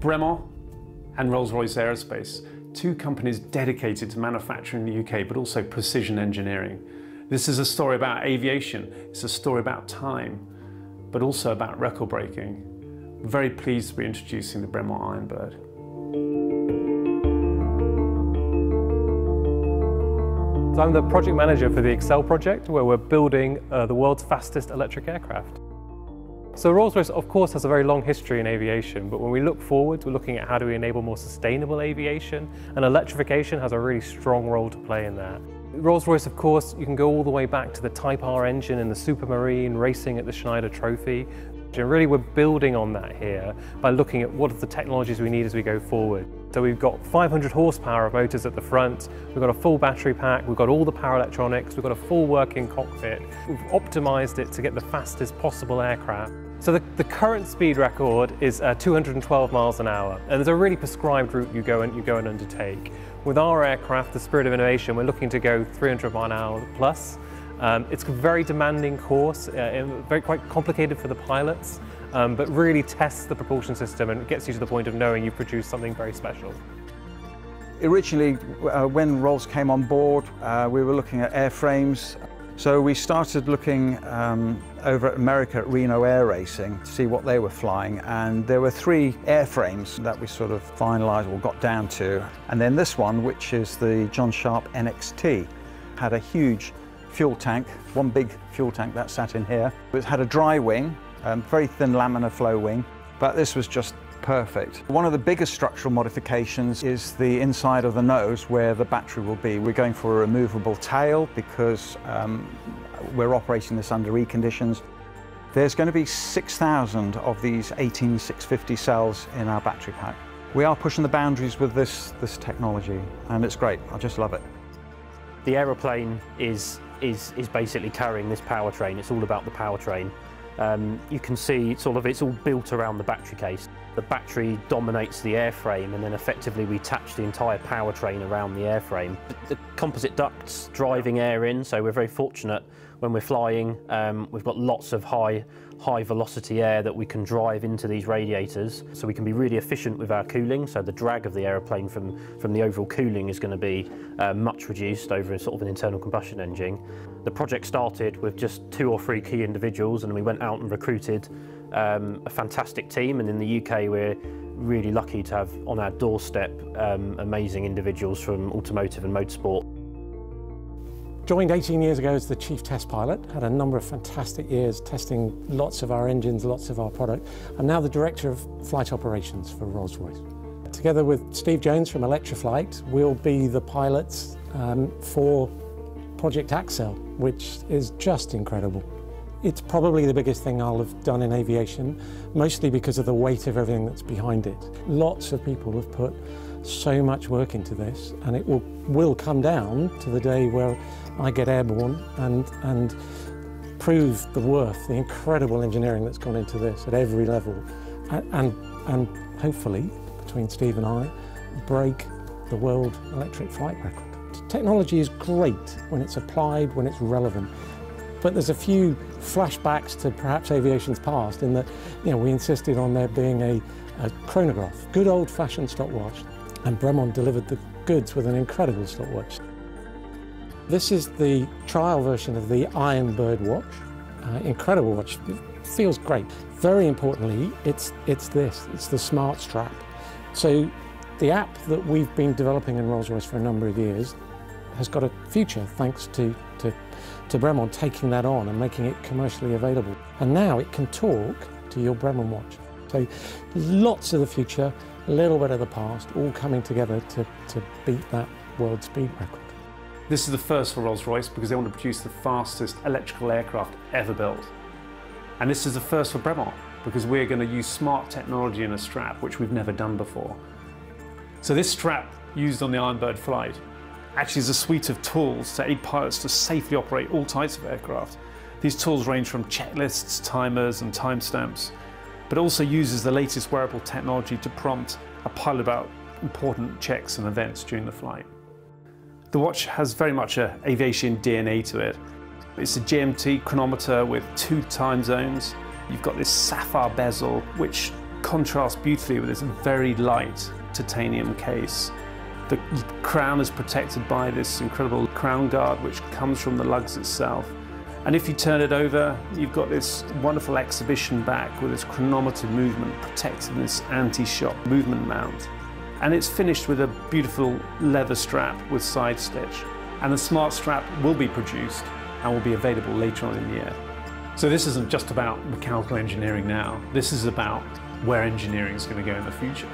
Bremont and Rolls Royce Aerospace, two companies dedicated to manufacturing in the UK, but also precision engineering. This is a story about aviation, it's a story about time, but also about record breaking. I'm very pleased to be introducing the Bremont IONBIRD. So I'm the project manager for the Excel project, where we're building the world's fastest electric aircraft. So Rolls-Royce, of course, has a very long history in aviation, but when we look forward, we're looking at how do we enable more sustainable aviation, and electrification has a really strong role to play in that. Rolls-Royce, of course, you can go all the way back to the Type R engine in the Supermarine, racing at the Schneider Trophy. And really we're building on that here by looking at what are the technologies we need as we go forward. So we've got 500 horsepower of motors at the front, we've got a full battery pack, we've got all the power electronics, we've got a full working cockpit. We've optimized it to get the fastest possible aircraft. So the current speed record is 212 miles an hour, and there's a really prescribed route you go and undertake. With our aircraft, the spirit of innovation, we're looking to go 300 mile an hour plus. It's a very demanding course, quite complicated for the pilots, but really tests the propulsion system and gets you to the point of knowing you've produced something very special. Originally, when Rolls came on board, we were looking at airframes. So we started looking over at America at Reno Air Racing to see what they were flying, and there were 3 airframes that we sort of finalised or got down to. And then this one, which is the John Sharp NXT, had a huge fuel tank, one big fuel tank that sat in here. It had a dry wing, very thin laminar flow wing, but this was just perfect. One of the biggest structural modifications is the inside of the nose where the battery will be. We're going for a removable tail because we're operating this under E conditions. There's going to be 6,000 of these 18650 cells in our battery pack. We are pushing the boundaries with this technology, and it's great. I just love it. The aeroplane is basically carrying this powertrain. It's all about the powertrain. You can see it's all built around the battery case. The battery dominates the airframe, and then effectively we attach the entire powertrain around the airframe. The composite ducts driving air in, so we're very fortunate when we're flying. We've got lots of high velocity air that we can drive into these radiators, so we can be really efficient with our cooling. So the drag of the aeroplane from the overall cooling is going to be much reduced over sort of an internal combustion engine. The project started with just 2 or 3 key individuals, and we went out and recruited a fantastic team, and in the UK we're really lucky to have on our doorstep amazing individuals from automotive and motorsport. Joined 18 years ago as the chief test pilot, had a number of fantastic years testing lots of our engines, lots of our product. I'm now the director of flight operations for Rolls Royce. Together with Steve Jones from Electriflight, we'll be the pilots for Project Axel, which is just incredible. It's probably the biggest thing I'll have done in aviation, mostly because of the weight of everything that's behind it. Lots of people have put so much work into this, and it will come down to the day where I get airborne and prove the worth, the incredible engineering that's gone into this at every level, and hopefully, between Steve and I, break the world electric flight record. Technology is great when it's applied, when it's relevant. But there's a few flashbacks to perhaps aviation's past in that, we insisted on there being a chronograph, good old-fashioned stopwatch, and Bremont delivered the goods with an incredible stopwatch. This is the trial version of the IONBIRD watch. Incredible watch, it feels great. Very importantly, it's the smart strap. So the app that we've been developing in Rolls Royce for a number of years has got a future thanks to Bremont taking that on and making it commercially available. And now it can talk to your Bremont watch. So lots of the future, a little bit of the past, all coming together to beat that world speed record. This is the first for Rolls Royce because they want to produce the fastest electrical aircraft ever built. And this is the first for Bremont because we're going to use smart technology in a strap, which we've never done before. So this strap used on the IONBIRD flight actually is a suite of tools to aid pilots to safely operate all types of aircraft. These tools range from checklists, timers and timestamps, but also uses the latest wearable technology to prompt a pilot about important checks and events during the flight. The watch has very much an aviation DNA to it. It's a GMT chronometer with 2 time zones. You've got this sapphire bezel, which contrasts beautifully with this very light titanium case. The crown is protected by this incredible crown guard which comes from the lugs itself. And if you turn it over, you've got this wonderful exhibition back with this chronometer movement protecting this anti-shock movement mount. And it's finished with a beautiful leather strap with side stitch. And the smart strap will be produced and will be available later on in the year. So this isn't just about mechanical engineering now. This is about where engineering is going to go in the future.